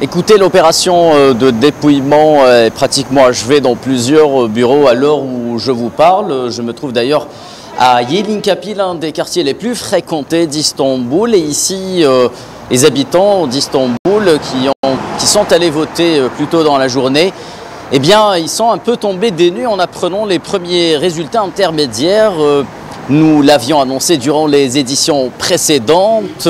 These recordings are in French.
Écoutez, l'opération de dépouillement est pratiquement achevée dans plusieurs bureaux à l'heure où je vous parle. Je me trouve d'ailleurs à Yelinkapı, l'un des quartiers les plus fréquentés d'Istanbul. Et ici, les habitants d'Istanbul qui sont allés voter plus tôt dans la journée, eh bien, ils sont un peu tombés des nues en apprenant les premiers résultats intermédiaires. Nous l'avions annoncé durant les éditions précédentes.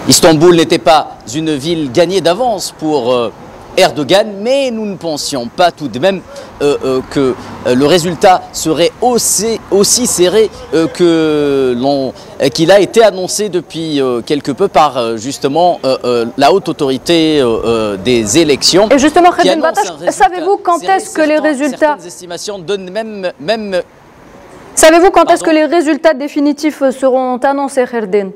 Istanbul n'était pas une ville gagnée d'avance pour Erdogan, mais nous ne pensions pas tout de même que le résultat serait aussi serré qu'il a été annoncé depuis quelque peu par justement la haute autorité des élections. Et justement, Kherdin Batash, savez-vous quand est-ce que les résultats... Certaines estimations donnent même... Savez-vous quand est-ce que les résultats définitifs seront annoncés, Kherdin?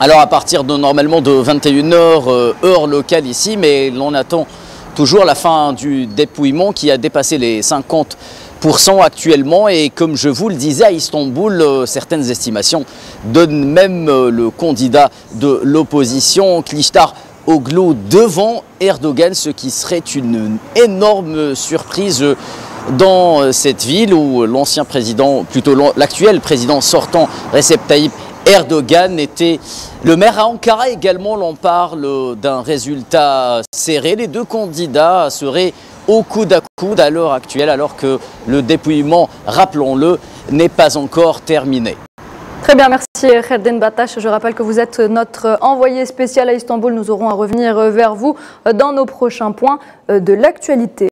Alors à partir de normalement de 21h, heure locale ici, mais l'on attend toujours la fin du dépouillement qui a dépassé les 50% actuellement. Et comme je vous le disais, à Istanbul, certaines estimations donnent même le candidat de l'opposition, Kılıçdaroğlu, devant Erdogan, ce qui serait une énorme surprise dans cette ville où l'ancien président, plutôt l'actuel président sortant, Recep Tayyip Erdogan était le maire. À Ankara également, l'on parle d'un résultat serré. Les deux candidats seraient au coude à coude à l'heure actuelle, alors que le dépouillement, rappelons-le, n'est pas encore terminé. Très bien, merci Kherdin Batash. Je rappelle que vous êtes notre envoyé spécial à Istanbul. Nous aurons à revenir vers vous dans nos prochains points de l'actualité.